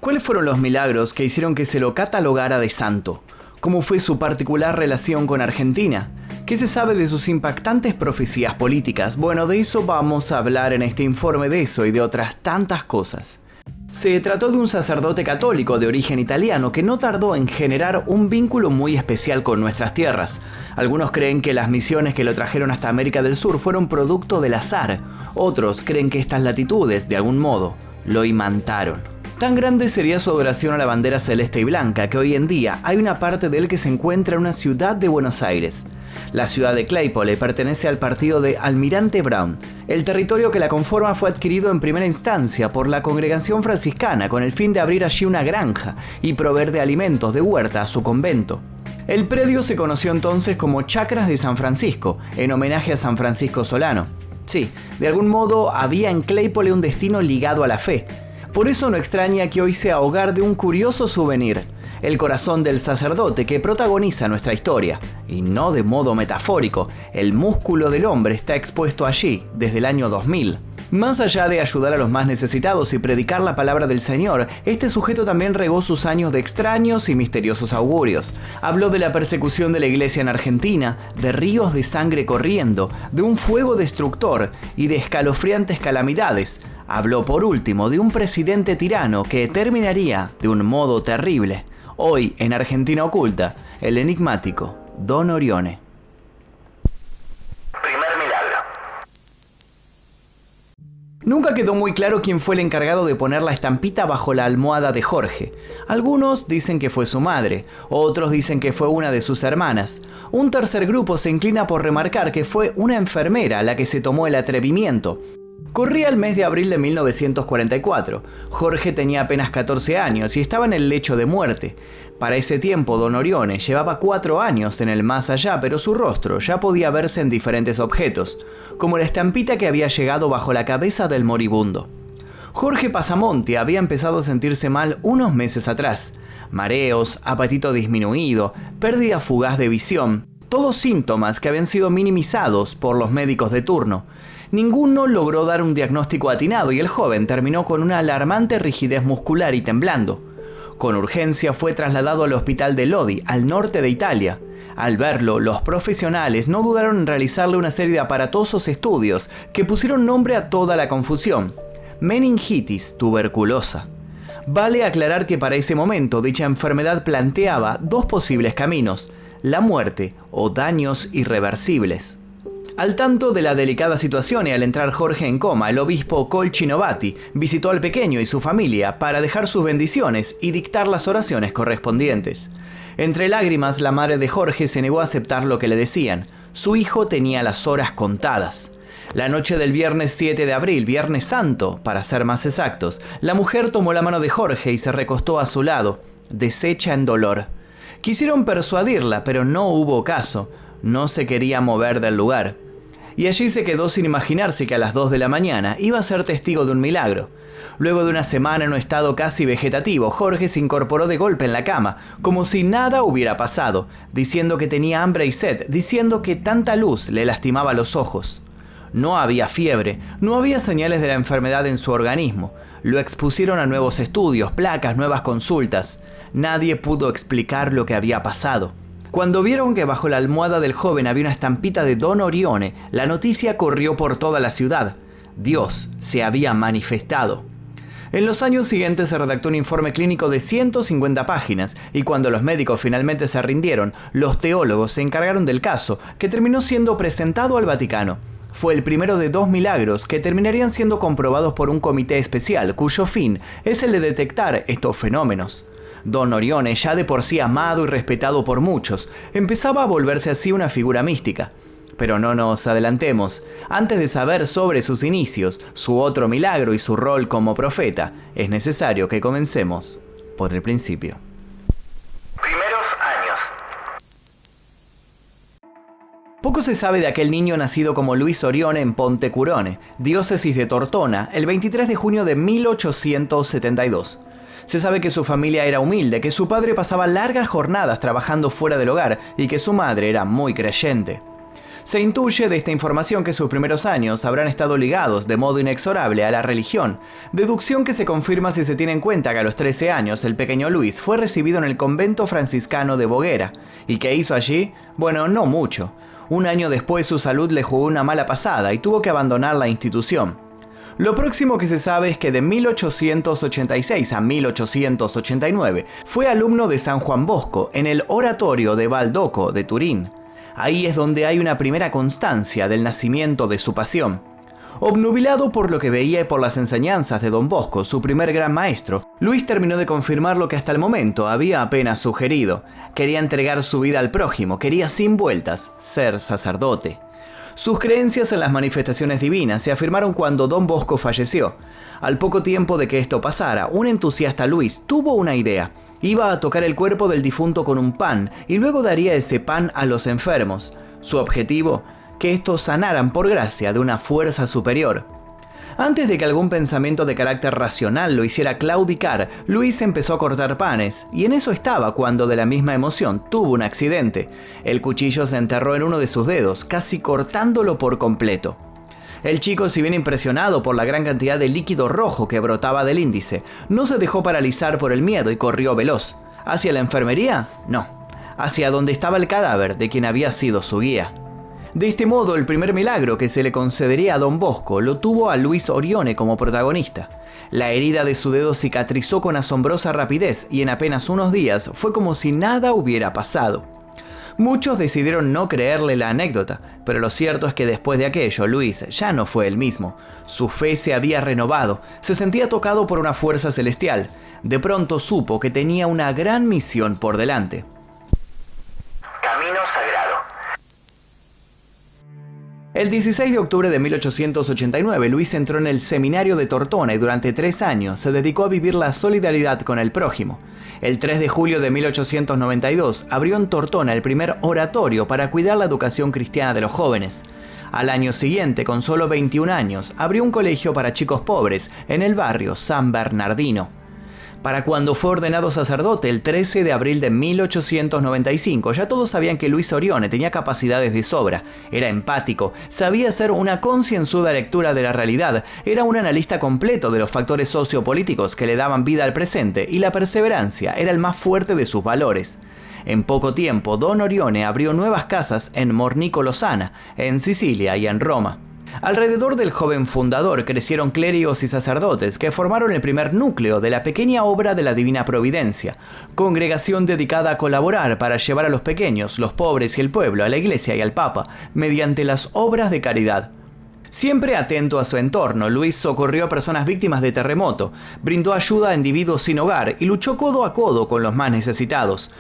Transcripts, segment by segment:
¿Cuáles fueron los milagros que hicieron que se lo catalogara de santo? ¿Cómo fue su particular relación con Argentina? ¿Qué se sabe de sus impactantes profecías políticas? Bueno, de eso vamos a hablar en este informe, de eso y de otras tantas cosas. Se trató de un sacerdote católico de origen italiano que no tardó en generar un vínculo muy especial con nuestras tierras. Algunos creen que las misiones que lo trajeron hasta América del Sur fueron producto del azar. Otros creen que estas latitudes, de algún modo, lo imantaron. Tan grande sería su adoración a la bandera celeste y blanca que hoy en día hay una parte de él que se encuentra en una ciudad de Buenos Aires. La ciudad de Claypole pertenece al partido de Almirante Brown. El territorio que la conforma fue adquirido en primera instancia por la congregación franciscana con el fin de abrir allí una granja y proveer de alimentos de huerta a su convento. El predio se conoció entonces como Chacras de San Francisco, en homenaje a San Francisco Solano. Sí, de algún modo había en Claypole un destino ligado a la fe. Por eso no extraña que hoy sea hogar de un curioso souvenir, el corazón del sacerdote que protagoniza nuestra historia. Y no de modo metafórico, el músculo del hombre está expuesto allí desde el año 2000. Más allá de ayudar a los más necesitados y predicar la palabra del Señor, este sujeto también regó sus años de extraños y misteriosos augurios. Habló de la persecución de la iglesia en Argentina, de ríos de sangre corriendo, de un fuego destructor y de escalofriantes calamidades. Habló por último de un presidente tirano que terminaría de un modo terrible. Hoy, en Argentina Oculta, el enigmático Don Orione. Nunca quedó muy claro quién fue el encargado de poner la estampita bajo la almohada de Jorge. Algunos dicen que fue su madre, otros dicen que fue una de sus hermanas. Un tercer grupo se inclina por remarcar que fue una enfermera la que se tomó el atrevimiento. Corría el mes de abril de 1944. Jorge tenía apenas 14 años y estaba en el lecho de muerte. Para ese tiempo, Don Orione llevaba 4 años en el más allá, pero su rostro ya podía verse en diferentes objetos, como la estampita que había llegado bajo la cabeza del moribundo. Jorge Pasamonte había empezado a sentirse mal unos meses atrás. Mareos, apetito disminuido, pérdida fugaz de visión, todos síntomas que habían sido minimizados por los médicos de turno. Ninguno logró dar un diagnóstico atinado y el joven terminó con una alarmante rigidez muscular y temblando. Con urgencia fue trasladado al hospital de Lodi, al norte de Italia. Al verlo, los profesionales no dudaron en realizarle una serie de aparatosos estudios que pusieron nombre a toda la confusión: meningitis tuberculosa. Vale aclarar que para ese momento dicha enfermedad planteaba dos posibles caminos: la muerte o daños irreversibles. Al tanto de la delicada situación y al entrar Jorge en coma, el obispo Colcinovati visitó al pequeño y su familia para dejar sus bendiciones y dictar las oraciones correspondientes. Entre lágrimas, la madre de Jorge se negó a aceptar lo que le decían. Su hijo tenía las horas contadas. La noche del viernes 7 de abril, Viernes Santo, para ser más exactos, la mujer tomó la mano de Jorge y se recostó a su lado, deshecha en dolor. Quisieron persuadirla, pero no hubo caso. No se quería mover del lugar. Y allí se quedó sin imaginarse que a las 2 de la mañana iba a ser testigo de un milagro. Luego de una semana en un estado casi vegetativo, Jorge se incorporó de golpe en la cama, como si nada hubiera pasado, diciendo que tenía hambre y sed, diciendo que tanta luz le lastimaba los ojos. No había fiebre, no había señales de la enfermedad en su organismo. Lo expusieron a nuevos estudios, placas, nuevas consultas. Nadie pudo explicar lo que había pasado. Cuando vieron que bajo la almohada del joven había una estampita de Don Orione, la noticia corrió por toda la ciudad. Dios se había manifestado. En los años siguientes se redactó un informe clínico de 150 páginas y cuando los médicos finalmente se rindieron, los teólogos se encargaron del caso, que terminó siendo presentado al Vaticano. Fue el primero de 2 milagros que terminarían siendo comprobados por un comité especial, cuyo fin es el de detectar estos fenómenos. Don Orione, ya de por sí amado y respetado por muchos, empezaba a volverse así una figura mística. Pero no nos adelantemos. Antes de saber sobre sus inicios, su otro milagro y su rol como profeta, es necesario que comencemos por el principio. Primeros años. Poco se sabe de aquel niño nacido como Luis Orione en Pontecurone, diócesis de Tortona, el 23 de junio de 1872. Se sabe que su familia era humilde, que su padre pasaba largas jornadas trabajando fuera del hogar y que su madre era muy creyente. Se intuye de esta información que sus primeros años habrán estado ligados de modo inexorable a la religión, deducción que se confirma si se tiene en cuenta que a los 13 años el pequeño Luis fue recibido en el convento franciscano de Boguera. ¿Y qué hizo allí? Bueno, no mucho. Un año después su salud le jugó una mala pasada y tuvo que abandonar la institución. Lo próximo que se sabe es que de 1886 a 1889 fue alumno de San Juan Bosco en el oratorio de Baldocco de Turín. Ahí es donde hay una primera constancia del nacimiento de su pasión. Obnubilado por lo que veía y por las enseñanzas de Don Bosco, su primer gran maestro, Luis terminó de confirmar lo que hasta el momento había apenas sugerido. Quería entregar su vida al prójimo, quería sin vueltas ser sacerdote. Sus creencias en las manifestaciones divinas se afirmaron cuando Don Bosco falleció. Al poco tiempo de que esto pasara, un entusiasta Luis tuvo una idea. Iba a tocar el cuerpo del difunto con un pan y luego daría ese pan a los enfermos. Su objetivo, que estos sanaran por gracia de una fuerza superior. Antes de que algún pensamiento de carácter racional lo hiciera claudicar, Luis empezó a cortar panes, y en eso estaba cuando de la misma emoción tuvo un accidente. El cuchillo se enterró en uno de sus dedos, casi cortándolo por completo. El chico, si bien impresionado por la gran cantidad de líquido rojo que brotaba del índice, no se dejó paralizar por el miedo y corrió veloz. ¿Hacia la enfermería? No. Hacia donde estaba el cadáver de quien había sido su guía. De este modo, el primer milagro que se le concedería a Don Bosco lo tuvo a Luis Orione como protagonista. La herida de su dedo cicatrizó con asombrosa rapidez y en apenas unos días fue como si nada hubiera pasado. Muchos decidieron no creerle la anécdota, pero lo cierto es que después de aquello, Luis ya no fue el mismo. Su fe se había renovado, se sentía tocado por una fuerza celestial. De pronto supo que tenía una gran misión por delante. Camino sagrado. El 16 de octubre de 1889, Luis entró en el seminario de Tortona y durante 3 años se dedicó a vivir la solidaridad con el prójimo. El 3 de julio de 1892 abrió en Tortona el primer oratorio para cuidar la educación cristiana de los jóvenes. Al año siguiente, con solo 21 años, abrió un colegio para chicos pobres en el barrio San Bernardino. Para cuando fue ordenado sacerdote el 13 de abril de 1895, ya todos sabían que Luis Orione tenía capacidades de sobra. Era empático, sabía hacer una concienzuda lectura de la realidad, era un analista completo de los factores sociopolíticos que le daban vida al presente y la perseverancia era el más fuerte de sus valores. En poco tiempo, Don Orione abrió nuevas casas en Mornico Lozana, en Sicilia y en Roma. Alrededor del joven fundador crecieron clérigos y sacerdotes que formaron el primer núcleo de la pequeña obra de la Divina Providencia, congregación dedicada a colaborar para llevar a los pequeños, los pobres y el pueblo a la Iglesia y al Papa, mediante las obras de caridad. Siempre atento a su entorno, Luis socorrió a personas víctimas de terremoto, brindó ayuda a individuos sin hogar y luchó codo a codo con los más necesitados.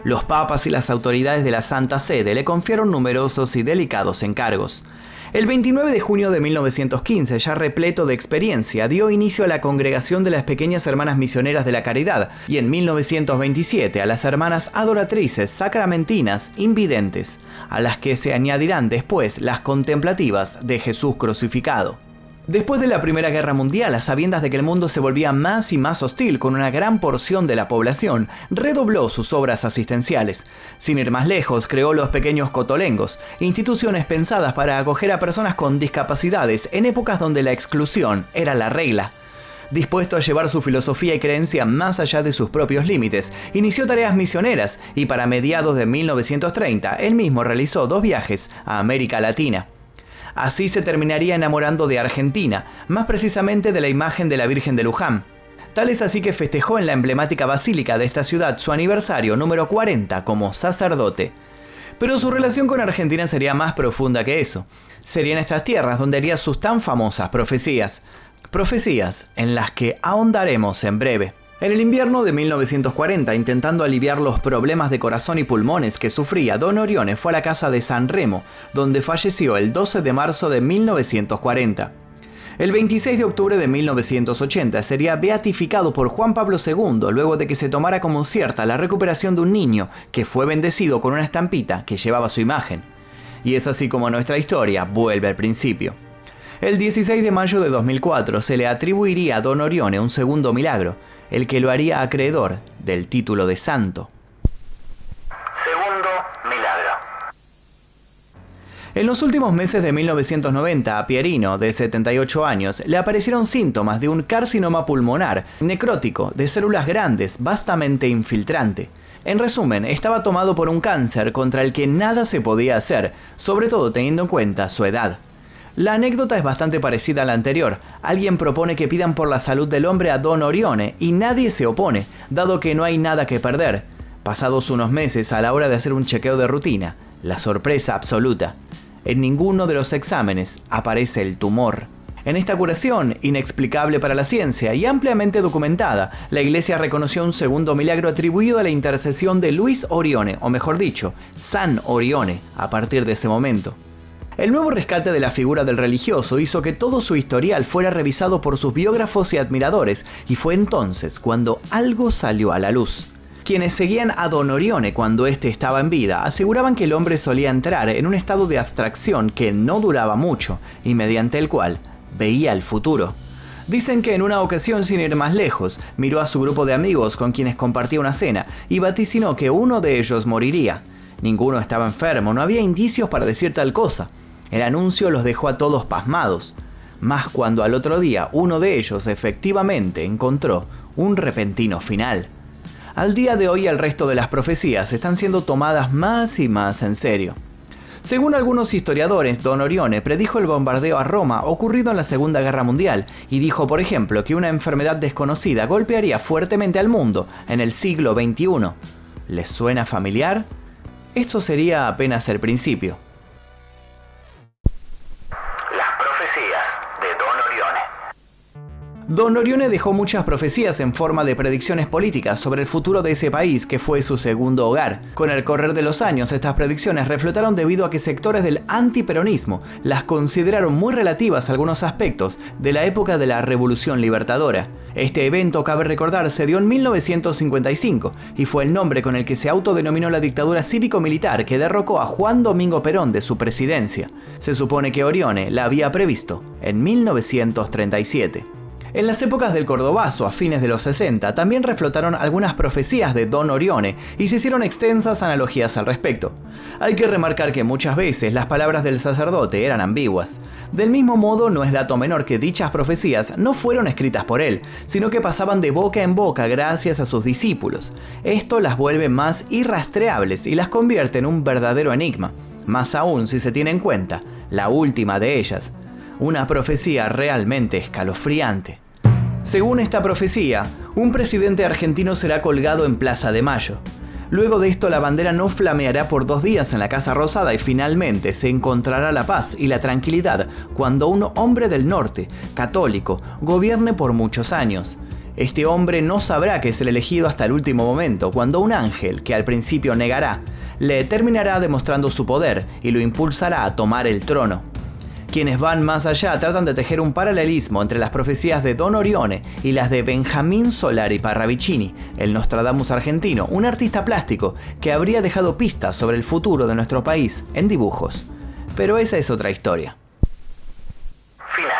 Los papas y las autoridades de la Santa Sede le confiaron numerosos y delicados encargos. El 29 de junio de 1915, ya repleto de experiencia, dio inicio a la Congregación de las Pequeñas Hermanas Misioneras de la Caridad y en 1927 a las Hermanas Adoratrices Sacramentinas Invidentes, a las que se añadirán después las Contemplativas de Jesús Crucificado. Después de la Primera Guerra Mundial, a sabiendas de que el mundo se volvía más y más hostil con una gran porción de la población, redobló sus obras asistenciales. Sin ir más lejos, creó los Pequeños Cotolengos, instituciones pensadas para acoger a personas con discapacidades en épocas donde la exclusión era la regla. Dispuesto a llevar su filosofía y creencia más allá de sus propios límites, inició tareas misioneras y para mediados de 1930, él mismo realizó 2 viajes a América Latina. Así se terminaría enamorando de Argentina, más precisamente de la imagen de la Virgen de Luján. Tal es así que festejó en la emblemática basílica de esta ciudad su aniversario número 40 como sacerdote. Pero su relación con Argentina sería más profunda que eso. Sería en estas tierras donde haría sus tan famosas profecías. Profecías en las que ahondaremos en breve. En el invierno de 1940, intentando aliviar los problemas de corazón y pulmones que sufría, Don Orione fue a la casa de San Remo, donde falleció el 12 de marzo de 1940. El 26 de octubre de 1980 sería beatificado por Juan Pablo II luego de que se tomara como cierta la recuperación de un niño que fue bendecido con una estampita que llevaba su imagen. Y es así como nuestra historia vuelve al principio. El 16 de mayo de 2004 se le atribuiría a Don Orione un segundo milagro, el que lo haría acreedor del título de santo. Segundo milagro. En los últimos meses de 1990, a Pierino, de 78 años, le aparecieron síntomas de un carcinoma pulmonar necrótico de células grandes, vastamente infiltrante. En resumen, estaba tomado por un cáncer contra el que nada se podía hacer, sobre todo teniendo en cuenta su edad. La anécdota es bastante parecida a la anterior. Alguien propone que pidan por la salud del hombre a Don Orione y nadie se opone, dado que no hay nada que perder. Pasados unos meses, a la hora de hacer un chequeo de rutina, la sorpresa absoluta. En ninguno de los exámenes aparece el tumor. En esta curación, inexplicable para la ciencia y ampliamente documentada, la Iglesia reconoció un segundo milagro atribuido a la intercesión de Luis Orione, o mejor dicho, San Orione, a partir de ese momento. El nuevo rescate de la figura del religioso hizo que todo su historial fuera revisado por sus biógrafos y admiradores, y fue entonces cuando algo salió a la luz. Quienes seguían a Don Orione cuando éste estaba en vida aseguraban que el hombre solía entrar en un estado de abstracción que no duraba mucho y mediante el cual veía el futuro. Dicen que en una ocasión, sin ir más lejos, miró a su grupo de amigos con quienes compartía una cena y vaticinó que uno de ellos moriría. Ninguno estaba enfermo, no había indicios para decir tal cosa. El anuncio los dejó a todos pasmados, más cuando al otro día uno de ellos efectivamente encontró un repentino final. Al día de hoy el resto de las profecías están siendo tomadas más y más en serio. Según algunos historiadores, Don Orione predijo el bombardeo a Roma ocurrido en la Segunda Guerra Mundial y dijo, por ejemplo, que una enfermedad desconocida golpearía fuertemente al mundo en el siglo XXI. ¿Les suena familiar? Esto sería apenas el principio. Don Orione dejó muchas profecías en forma de predicciones políticas sobre el futuro de ese país que fue su segundo hogar. Con el correr de los años, estas predicciones reflotaron debido a que sectores del antiperonismo las consideraron muy relativas a algunos aspectos de la época de la Revolución Libertadora. Este evento, cabe recordar, se dio en 1955 y fue el nombre con el que se autodenominó la dictadura cívico-militar que derrocó a Juan Domingo Perón de su presidencia. Se supone que Orione la había previsto en 1937. En las épocas del Cordobazo, a fines de los 60, también reflotaron algunas profecías de Don Orione y se hicieron extensas analogías al respecto. Hay que remarcar que muchas veces las palabras del sacerdote eran ambiguas. Del mismo modo, no es dato menor que dichas profecías no fueron escritas por él, sino que pasaban de boca en boca gracias a sus discípulos. Esto las vuelve más irrastreables y las convierte en un verdadero enigma, más aún si se tiene en cuenta la última de ellas. Una profecía realmente escalofriante. Según esta profecía, un presidente argentino será colgado en Plaza de Mayo. Luego de esto, la bandera no flameará por 2 días en la Casa Rosada y finalmente se encontrará la paz y la tranquilidad cuando un hombre del norte, católico, gobierne por muchos años. Este hombre no sabrá que es el elegido hasta el último momento, cuando un ángel, que al principio negará, le terminará demostrando su poder y lo impulsará a tomar el trono. Quienes van más allá tratan de tejer un paralelismo entre las profecías de Don Orione y las de Benjamín Solari Parravicini, el Nostradamus argentino, un artista plástico que habría dejado pistas sobre el futuro de nuestro país en dibujos. Pero esa es otra historia. Final.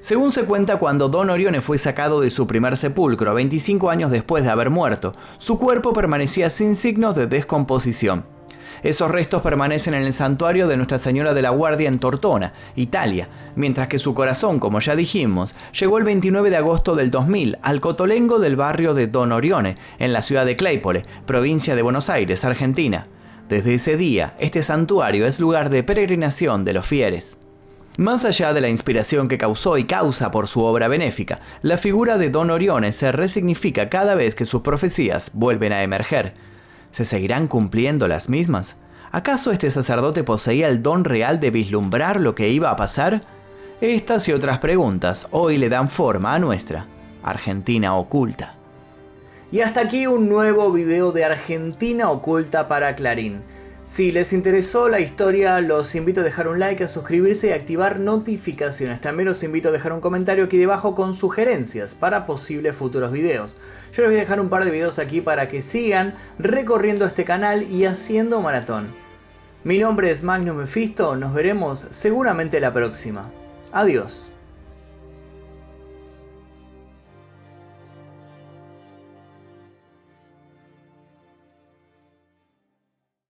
Según se cuenta, cuando Don Orione fue sacado de su primer sepulcro 25 años después de haber muerto, su cuerpo permanecía sin signos de descomposición. Esos restos permanecen en el santuario de Nuestra Señora de la Guardia en Tortona, Italia, mientras que su corazón, como ya dijimos, llegó el 29 de agosto del 2000 al cotolengo del barrio de Don Orione, en la ciudad de Claypole, provincia de Buenos Aires, Argentina. Desde ese día, este santuario es lugar de peregrinación de los fieles. Más allá de la inspiración que causó y causa por su obra benéfica, la figura de Don Orione se resignifica cada vez que sus profecías vuelven a emerger. ¿Se seguirán cumpliendo las mismas? ¿Acaso este sacerdote poseía el don real de vislumbrar lo que iba a pasar? Estas y otras preguntas hoy le dan forma a nuestra Argentina Oculta. Y hasta aquí un nuevo video de Argentina Oculta para Clarín. Si les interesó la historia, los invito a dejar un like, a suscribirse y a activar notificaciones. También los invito a dejar un comentario aquí debajo con sugerencias para posibles futuros videos. Yo les voy a dejar un par de videos aquí para que sigan recorriendo este canal y haciendo maratón. Mi nombre es Magnus Mephisto, nos veremos seguramente la próxima. Adiós.